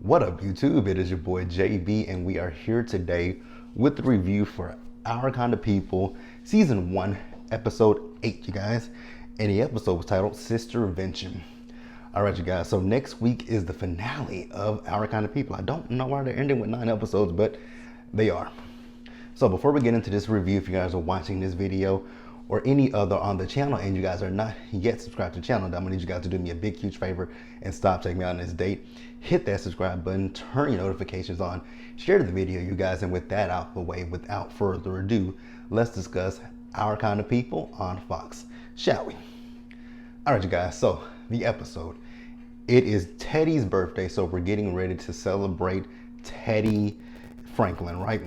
What up, YouTube? It is your boy JB, and we are here today with the review for Our Kind of People, Season 1, Episode 8, you guys. And the episode was titled Sistervention. Alright, you guys, so next week is the finale of Our Kind of People. I don't know why they're ending with 9 episodes, but they are. So before we get into this review, if you guys are watching this video or any other on the channel and you guys are not yet subscribed to the channel, I'm gonna need you guys to do me a big, huge favor and stop checking me out on this date. Hit that subscribe button, turn your notifications on, share the video, you guys, and with that out the way, without further ado, let's discuss Our Kind of People on Fox, shall we? All right, you guys, so the episode. It is Teddy's birthday, so we're getting ready to celebrate Teddy Franklin, right?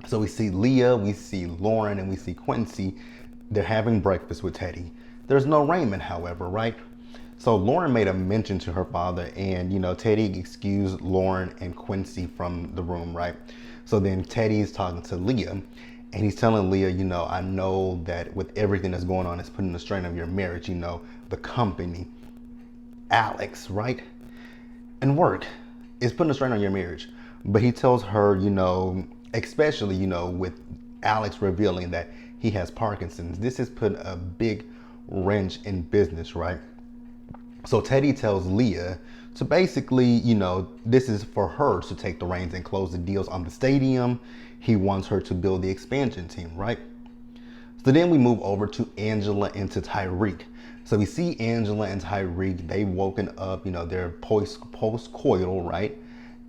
So we see Leah, we see Lauren, and we see Quincy. They're having breakfast with Teddy. There's no Raymond, however, right? So Lauren made a mention to her father, and Teddy excused Lauren and Quincy from the room, right? So then Teddy's talking to Leah, and he's telling Leah, I know that with everything that's going on, it's putting a strain on your marriage, the company, Alex, right? And work is putting a strain on your marriage. But he tells her, especially, with Alex revealing that he has Parkinson's, this has put a big wrench in business, right? So Teddy tells Leah to basically, this is for her to take the reins and close the deals on the stadium. He wants her to build the expansion team, right? So then we move over to Angela and to Tyreek. So we see Angela and Tyreek, they've woken up, they're post-coital, right?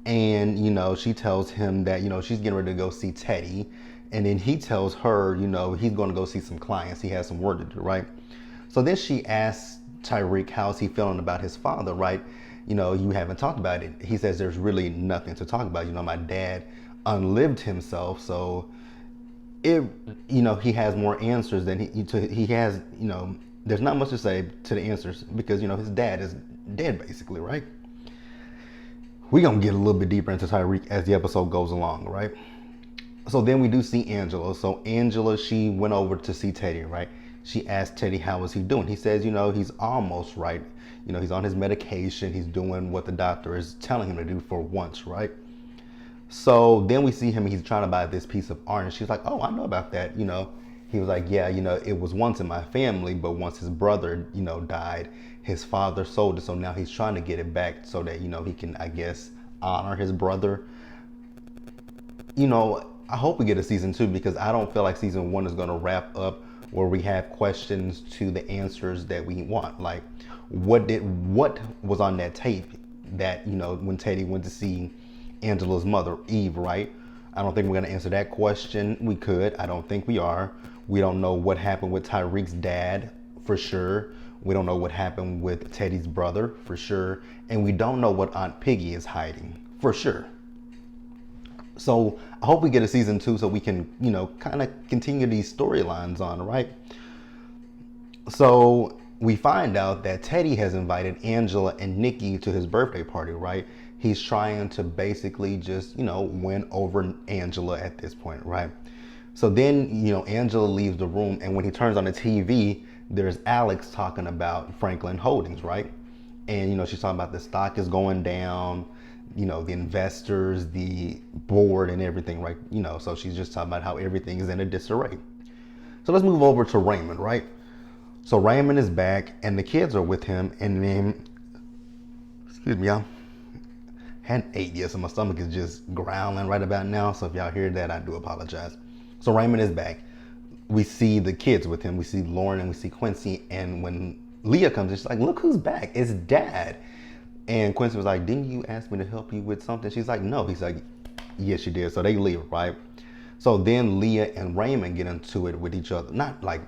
And, she tells him that, she's getting ready to go see Teddy. And then he tells her, he's going to go see some clients. He has some work to do, right? So then she asks Tyreek, how's he feeling about his father, right? You haven't talked about it. He says there's really nothing to talk about. My dad unlived himself. So, he has more answers than he has, there's not much to say to the answers because, his dad is dead basically, right? We're going to get a little bit deeper into Tyreek as the episode goes along, right? So then we do see Angela. So Angela, she went over to see Teddy, right? She asked Teddy, how is he doing? He says, he's almost right. He's on his medication. He's doing what the doctor is telling him to do for once, right? So then we see him, he's trying to buy this piece of art. And she's like, oh, I know about that. He was like, yeah, it was once in my family, but once his brother, died, his father sold it. So now he's trying to get it back so that, he can, I guess, honor his brother. I hope we get a season 2 because I don't feel like season 1 is going to wrap up where we have questions to the answers that we want. Like, what was on that tape that, when Teddy went to see Angela's mother, Eve, right? I don't think we're going to answer that question. We could. I don't think we are. We don't know what happened with Tyreek's dad, for sure. We don't know what happened with Teddy's brother, for sure. And we don't know what Aunt Piggy is hiding, for sure. So I hope we get a season 2 so we can, kind of continue these storylines on, right? So we find out that Teddy has invited Angela and Nikki to his birthday party, right? He's trying to basically just, win over Angela at this point, right? So then, Angela leaves the room, and when he turns on the TV, there's Alex talking about Franklin Holdings, right? And, she's talking about the stock is going down, the investors, the board, and everything, right? So she's just talking about how everything is in a disarray. So let's move over to Raymond, right? So Raymond is back, and the kids are with him, and then, excuse me, y'all. Hadn't ate yet, so my stomach is just growling right about now. So if y'all hear that, I do apologize. So Raymond is back. We see the kids with him. We see Lauren and we see Quincy. And when Leah comes in, she's like, look who's back. It's Dad. And Quincy was like, didn't you ask me to help you with something? She's like, no. He's like, yes, you did. So they leave, right? So then Leah and Raymond get into it with each other. Not like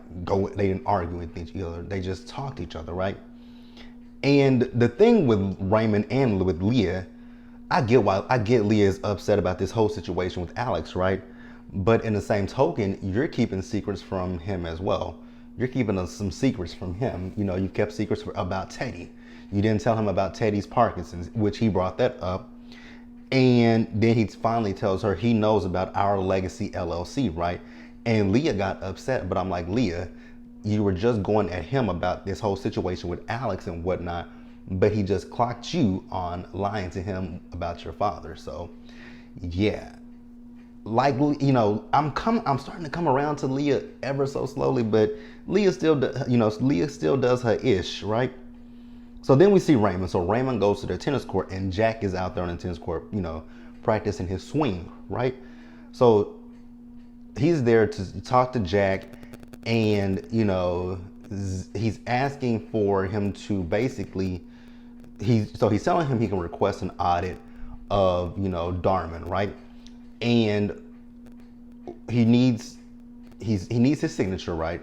they didn't argue with each other. They just talked to each other, right? And the thing with Raymond and with Leah, I get Leah's upset about this whole situation with Alex, right? But in the same token, you're keeping secrets from him as well. You're keeping some secrets from him. You kept secrets about Teddy. You didn't tell him about Teddy's Parkinson's, which he brought that up. And then he finally tells her he knows about Our Legacy LLC, right? And Leah got upset, but I'm like, Leah, you were just going at him about this whole situation with Alex and whatnot. but he just clocked you on lying to him about your father. So yeah, like, you know, I'm starting to come around to Leah ever so slowly, but Leah still, Leah still does her ish, right? So then we see Raymond. So Raymond goes to the tennis court, and Jack is out there on the tennis court, practicing his swing, right? So he's there to talk to Jack, and he's asking for him to basically, he's telling him he can request an audit of Darman, right? And he needs his signature, right?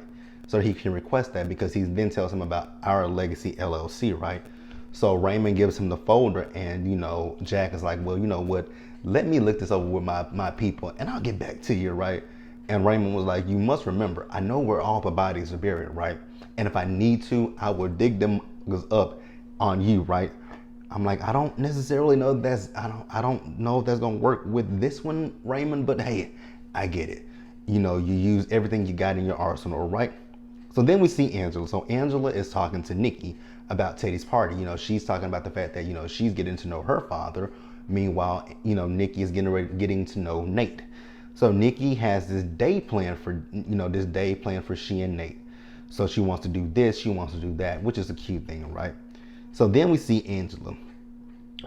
So he can request that, because he then tells him about Our Legacy LLC, right? So Raymond gives him the folder, and Jack is like, well, you know what? Let me look this over with my people, and I'll get back to you, right? And Raymond was like, you must remember, I know where all the bodies are buried, right? And if I need to, I will dig them up on you, right? I'm like, I don't necessarily know I don't know if that's gonna work with this one, Raymond, but hey, I get it. You use everything you got in your arsenal, right? So then we see Angela. So Angela is talking to Nikki about Teddy's party. She's talking about the fact that, she's getting to know her father. Meanwhile, Nikki is getting to know Nate. So Nikki has this day planned for she and Nate. So she wants to do this, she wants to do that, which is a cute thing, right? So then we see Angela.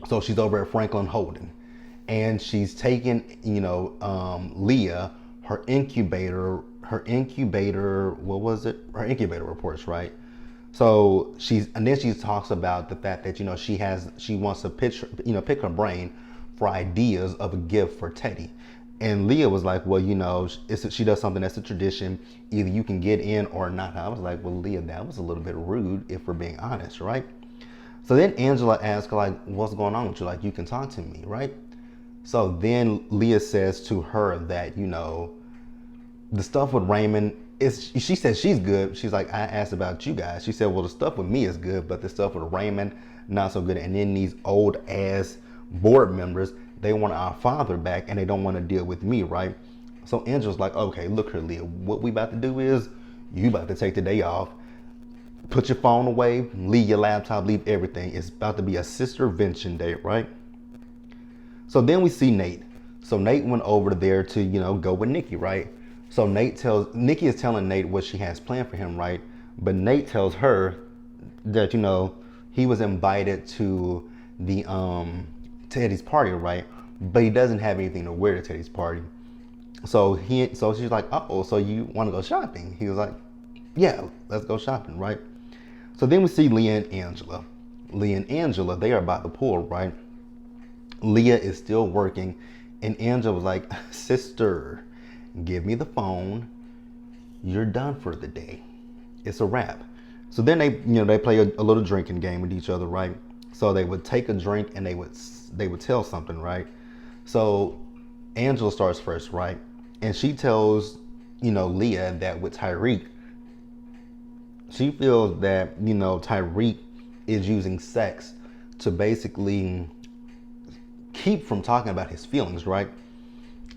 So she's over at Franklin Holden, and she's taking, Leah, her incubator reports, right? So she talks about the fact that, she wants to pick her brain for ideas of a gift for Teddy. And Leah was like, well, she does something that's a tradition. Either you can get in or not. I was like, well, Leah, that was a little bit rude, if we're being honest, right? So then Angela asks her, like, what's going on with you? Like, you can talk to me, right? So then Leah says to her that, the stuff with Raymond, she says she's good. She's like, I asked about you guys. She said, well, the stuff with me is good, but the stuff with Raymond, not so good. And then these old ass board members, they want our father back, and they don't want to deal with me, right? So Angela's like, okay, look here, Leah, what we about to do is, you about to take the day off, put your phone away, leave your laptop, leave everything. It's about to be a Sistervention day, right? So then we see Nate. So Nate went over there to, go with Nikki, right? So Nikki is telling Nate what she has planned for him, right? But Nate tells her that, he was invited to the Teddy's party, right? But he doesn't have anything to wear to Teddy's party. So she's like, oh, so you want to go shopping? He was like, yeah, let's go shopping, right? So then we see Leah and Angela. Leah and Angela, they are by the pool, right? Leah is still working, and Angela was like, sister, give me the phone. You're done for the day. It's a wrap. So then they play a little drinking game with each other, right? So they would take a drink, and they would tell something, right? So Angela starts first, right? And she tells, Leah that with Tyreek, she feels that, Tyreek is using sex to basically keep from talking about his feelings, right?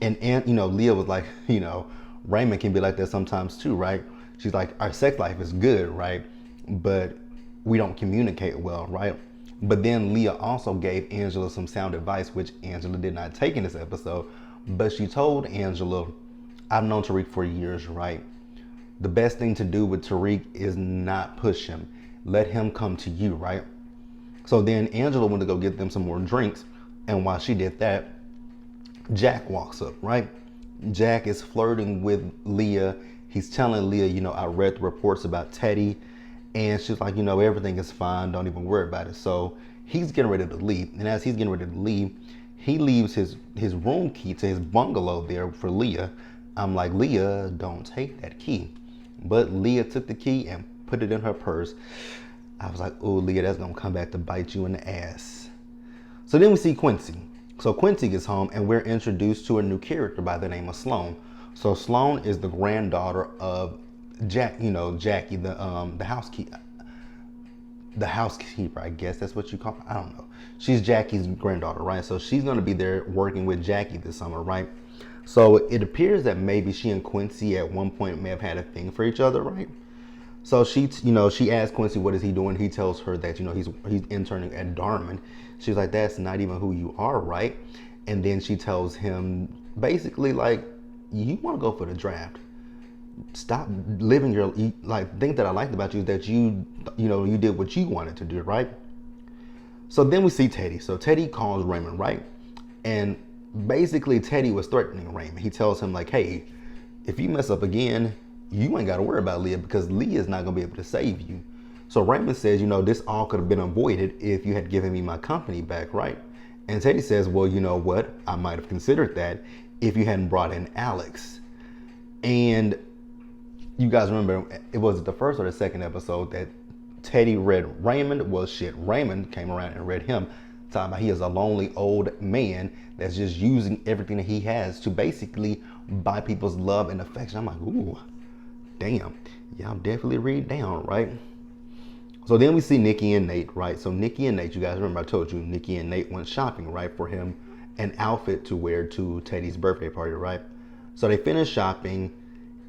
And Leah was like, Raymond can be like that sometimes too, right? She's like, our sex life is good, right? But we don't communicate well, right? But then Leah also gave Angela some sound advice, which Angela did not take in this episode. But she told Angela, I've known Tariq for years, right? The best thing to do with Tariq is not push him. Let him come to you, right? So then Angela went to go get them some more drinks. And while she did that, Jack walks up, right? Jack is flirting with Leah. He's telling Leah, I read the reports about Teddy. And she's like, everything is fine. Don't even worry about it. So he's getting ready to leave. And as he's getting ready to leave, he leaves his room key to his bungalow there for Leah. I'm like, Leah, don't take that key. But Leah took the key and put it in her purse. I was like, oh, Leah, that's going to come back to bite you in the ass. So then we see Quincy. So Quincy gets home, and we're introduced to a new character by the name of Sloan. So Sloan is the granddaughter of Jackie, the housekeeper. The housekeeper, I guess that's what you call her. I don't know. She's Jackie's granddaughter, right? So she's going to be there working with Jackie this summer, right? So it appears that maybe she and Quincy at one point may have had a thing for each other, right? So she asks Quincy what is he doing. He tells her that he's interning at Darman. She's like, that's not even who you are, right? And then she tells him basically like, you want to go for the draft. Stop living your like. Thing that I liked about you is that you did what you wanted to do, right? So then we see Teddy. So Teddy calls Raymond, right? And basically Teddy was threatening Raymond. He tells him like, hey, if you mess up again, you ain't got to worry about Leah because Leah is not going to be able to save you. So Raymond says, this all could have been avoided if you had given me my company back, right? And Teddy says, well, you know what? I might have considered that if you hadn't brought in Alex. And you guys remember, it was the first or the second episode that Teddy read Raymond. Well, shit, Raymond came around and read him, talking about he is a lonely old man that's just using everything that he has to basically buy people's love and affection. I'm like, ooh, damn. Y'all definitely read down, right? So then we see Nikki and Nate, right? So Nikki and Nate, you guys remember I told you, Nikki and Nate went shopping, right, for him an outfit to wear to Teddy's birthday party, right? So they finished shopping,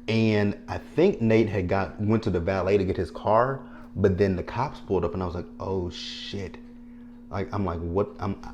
and I think Nate went to the valet to get his car, but then the cops pulled up, and I was like, oh shit. Like, I'm like, what?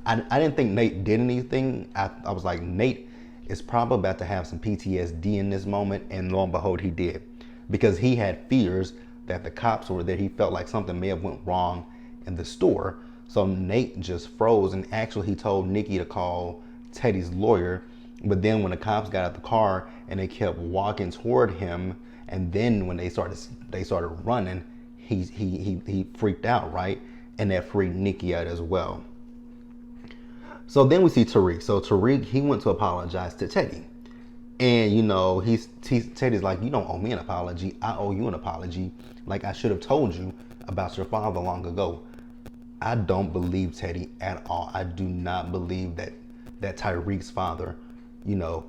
I didn't think Nate did anything. I was like, Nate is probably about to have some PTSD in this moment, and lo and behold, he did. Because he had fears that the cops were there. He felt like something may have went wrong in the store. So Nate just froze, and actually he told Nikki to call Teddy's lawyer. But then when the cops got out the car and they kept walking toward him, and then when they started running, he freaked out, right? And that freaked Nikki out as well. So then we see Tariq. So Tariq, he went to apologize to Teddy. And Teddy's like, you don't owe me an apology. I owe you an apology. Like, I should have told you about your father long ago. I don't believe Teddy at all. I do not believe that Tariq's father,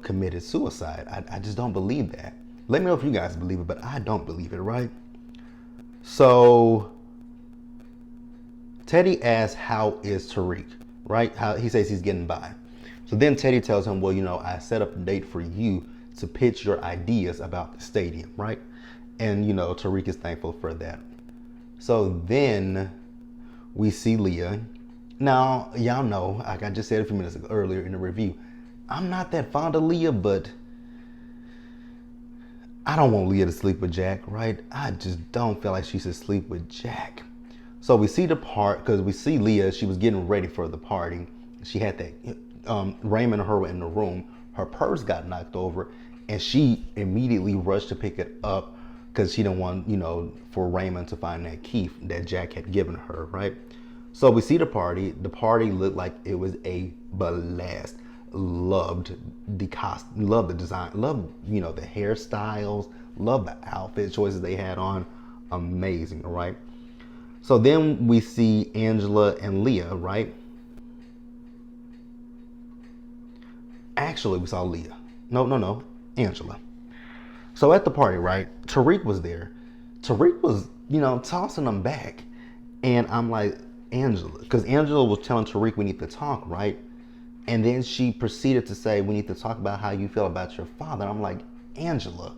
committed suicide. I just don't believe that. Let me know if you guys believe it, but I don't believe it, right? So Teddy asks, how is Tariq, right? How he says he's getting by. So then Teddy tells him, well, I set up a date for you to pitch your ideas about the stadium, right? And, Tariq is thankful for that. So then we see Leah. Now, y'all know, like I just said a few minutes earlier in the review, I'm not that fond of Leah, but I don't want Leah to sleep with Jack, right? I just don't feel like she should sleep with Jack. So we see because we see Leah, she was getting ready for the party. She had that, Raymond and her were in the room. Her purse got knocked over, and she immediately rushed to pick it up because she didn't want, for Raymond to find that key that Jack had given her, right? So we see the party. The party looked like it was a blast. Loved the costume, loved the design, loved, the hairstyles, loved the outfit choices they had on. Amazing, right? So then we see Angela and Leah, right? Actually, we saw Leah. No, Angela. So at the party, right, Tariq was there. Tariq was, tossing them back. And I'm like, Angela, because Angela was telling Tariq we need to talk, right? And then she proceeded to say, we need to talk about how you feel about your father. And I'm like, Angela,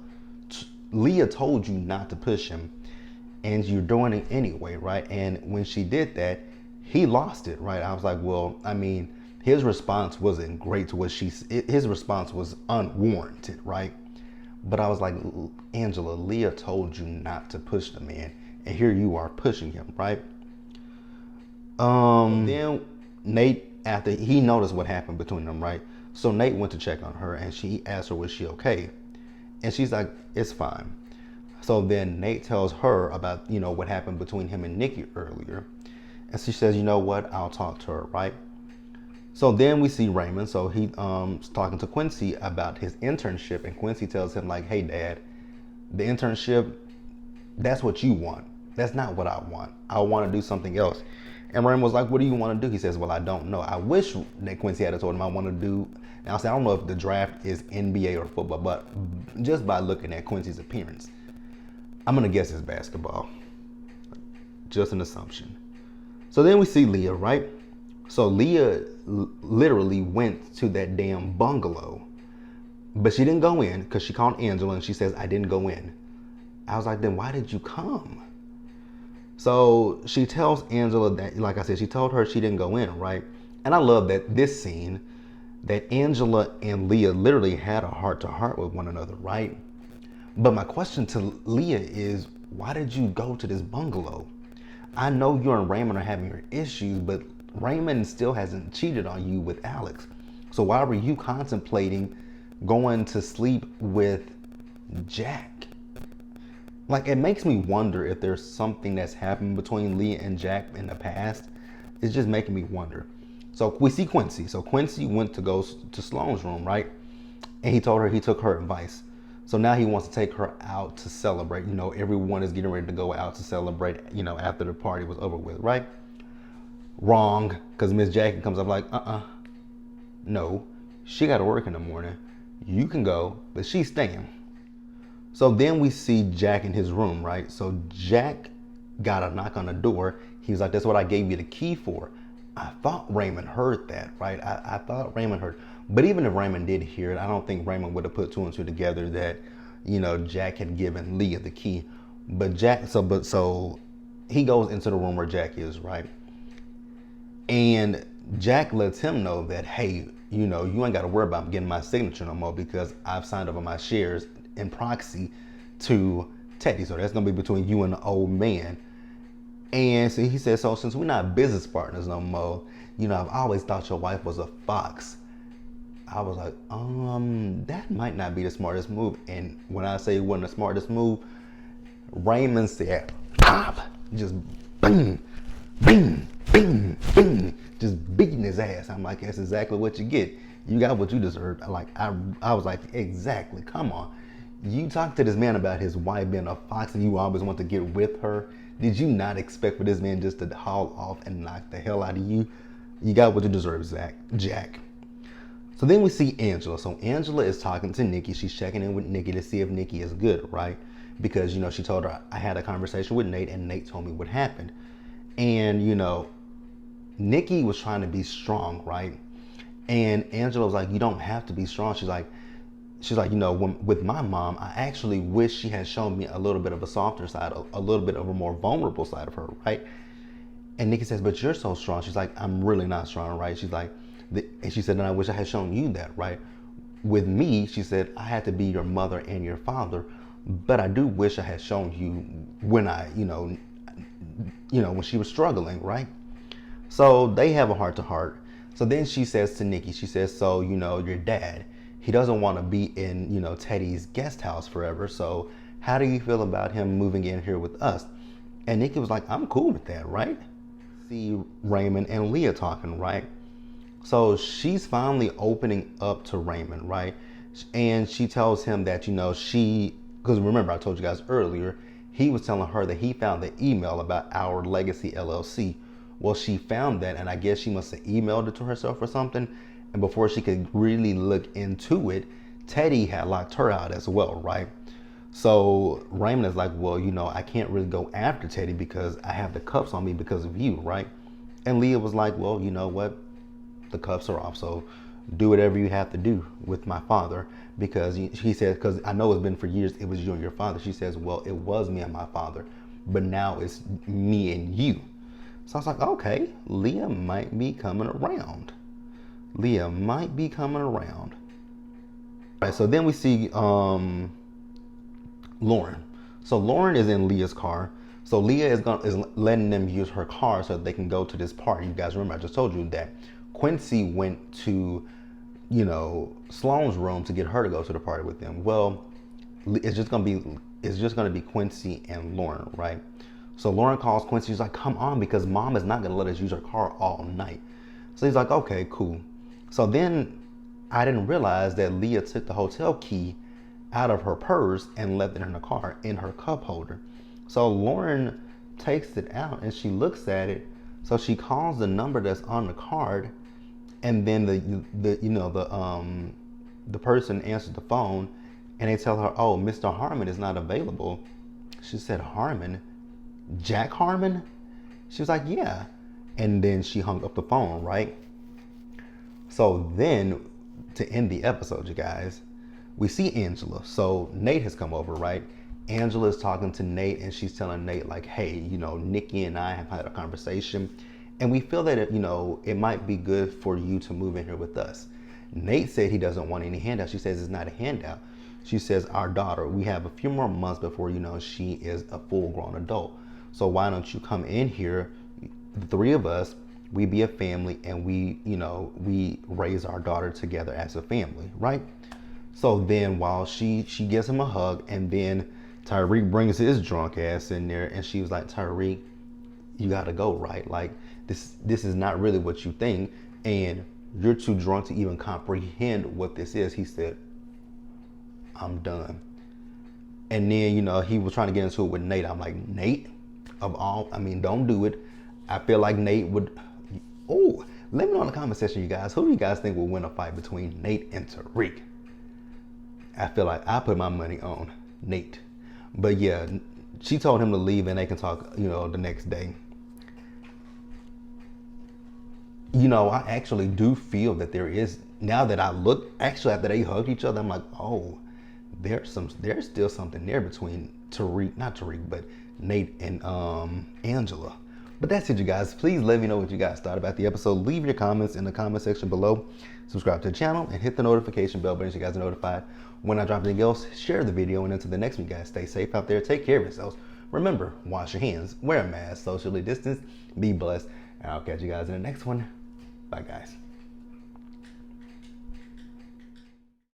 Leah told you not to push him, and you're doing it anyway, right? And when she did that, he lost it, right? I was like, well, I mean, his response wasn't great to what his response was unwarranted, right? But I was like, Angela, Leah told you not to push the man, and here you are pushing him, right? Then Nate, after he noticed what happened between them, right? So Nate went to check on her, and she asked her, was she okay? And she's like, it's fine. So then Nate tells her about, what happened between him and Nikki earlier. And she says, you know what? I'll talk to her, right? So then we see Raymond. So he's talking to Quincy about his internship. And Quincy tells him like, hey, Dad, the internship, that's what you want. That's not what I want. I want to do something else. And Raymond was like, what do you want to do? He says, well, I don't know. I wish that Quincy had told him I want to do. Now, I said, I don't know if the draft is NBA or football, but just by looking at Quincy's appearance, I'm going to guess it's basketball. Just an assumption. So then we see Leah, right? So Leah literally went to that damn bungalow, but she didn't go in because she called Angela and she says, I didn't go in. I was like, then why did you come? So she tells Angela that, like I said, she told her she didn't go in, right? And I love that this scene, that Angela and Leah literally had a heart to heart with one another, right? But my question to Leah is, why did you go to this bungalow? I know you and Raymond are having your issues, but Raymond still hasn't cheated on you with Alex. So why were you contemplating going to sleep with Jack? Like, it makes me wonder if there's something that's happened between Leah and Jack in the past. It's just making me wonder. So we see Quincy. So Quincy went to go to Sloane's room, right? And he told her he took her advice. So now he wants to take her out to celebrate. You know, everyone is getting ready to go out to celebrate, you know, after the party was over with, right? Wrong, because Miss Jackie comes up like, no, she got to work in the morning. You can go, but she's staying. So then we see Jack in his room, right? So Jack got a knock on the door. He was like, that's what I gave you the key for. I thought Raymond heard that, right? I thought Raymond heard. But even if Raymond did hear it, I don't think Raymond would have put two and two together that, you know, Jack had given Leah the key. But so he goes into the room where Jack is, right? And Jack lets him know that, hey, you know, you ain't got to worry about getting my signature no more because I've signed over my shares in proxy to Teddy. So that's going to be between you and the old man. And so he said, so since we're not business partners no more, you know, I've always thought your wife was a fox. I was like, that might not be the smartest move. And when I say it wasn't the smartest move, Raymond said, pop, just bing, bing, bing, bing, just beating his ass. I'm like, that's exactly what you get. You got what you deserve. Like, I was like, exactly, come on. You talk to this man about his wife being a fox and you always want to get with her. Did you not expect for this man just to haul off and knock the hell out of you? You got what you deserve, Jack. So then we see Angela. So Angela is talking to Nikki. She's checking in with Nikki to see if Nikki is good, right? Because, you know, she told her, I had a conversation with Nate and Nate told me what happened. And, you know, Nikki was trying to be strong, right? And Angela was like, you don't have to be strong. She's like, you know, with my mom, I actually wish she had shown me a little bit of a softer side, a little bit of a more vulnerable side of her, right? And Nikki says, but you're so strong. She's like, I'm really not strong, right? She's like, and she said, and I wish I had shown you that, right? With me, she said, I had to be your mother and your father, but I do wish I had shown you when I, you know, when she was struggling, right? So they have a heart to heart. So then she says to Nikki, she says, so, you know, your dad, he doesn't want to be in, you know, Teddy's guest house forever. So how do you feel about him moving in here with us? And Nikki was like, I'm cool with that, right? See Raymond and Leah talking, right? So she's finally opening up to Raymond, right? And she tells him that, you know, because remember I told you guys earlier, he was telling her that he found the email about Our Legacy LLC. Well, she found that, and I guess she must have emailed it to herself or something. And before she could really look into it, Teddy had locked her out as well, right? So Raymond is like, well, you know, I can't really go after Teddy because I have the cuffs on me because of you, right? And Leah was like, well, you know what? The cuffs are off, so do whatever you have to do with my father. Because he says, because I know it's been for years, it was you and your father. She says, well, it was me and my father, but now it's me and you. So I was like, okay, Leah might be coming around. Leah might be coming around. All right, so then we see Lauren. So Lauren is in Leah's car. So Leah is letting them use her car so that they can go to this party. You guys remember I just told you that Quincy went to, you know, Sloane's room to get her to go to the party with them. Well, it's just gonna be Quincy and Lauren, right? So Lauren calls Quincy. She's like, come on, because mom is not gonna let us use her car all night. So he's like, okay, cool. So then I didn't realize that Leah took the hotel key out of her purse and left it in the car in her cup holder. So Lauren takes it out and she looks at it. So she calls the number that's on the card, and then the person answers the phone and they tell her, oh, Mr. Harmon is not available. She said, Harmon? Jack Harmon? She was like, yeah. And then she hung up the phone, right? So then, to end the episode, you guys, we see Angela. So Nate has come over, right? Angela's talking to Nate and she's telling Nate like, hey, you know, Nikki and I have had a conversation and we feel that, you know, it might be good for you to move in here with us. Nate said he doesn't want any handout. She says it's not a handout. She says, our daughter, we have a few more months before, you know, she is a full grown adult. So why don't you come in here, the three of us, we be a family and we, you know, we raise our daughter together as a family, right? So then while she gives him a hug and then Tyreek brings his drunk ass in there and she was like, Tyreek, you gotta go, right? Like this is not really what you think and you're too drunk to even comprehend what this is. He said, I'm done. And then, you know, he was trying to get into it with Nate. I'm like, Nate, of all, I mean, don't do it. I feel like Nate would, oh, let me know in the comment section, you guys, who do you guys think will win a fight between Nate and Tyreek? I feel like I put my money on Nate. But yeah, she told him to leave and they can talk, you know, the next day. You know, I actually do feel that there is, now that I look, actually after they hugged each other, I'm like, oh, there's still something there between not Tariq, but Nate and Angela. But that's it, you guys. Please let me know what you guys thought about the episode. Leave your comments in the comment section below. Subscribe to the channel and hit the notification bell button so you guys are notified when I drop anything else. Share the video and until the next one, guys, stay safe out there. Take care of yourselves. Remember, wash your hands, wear a mask, socially distance, be blessed. And I'll catch you guys in the next one. Bye, guys.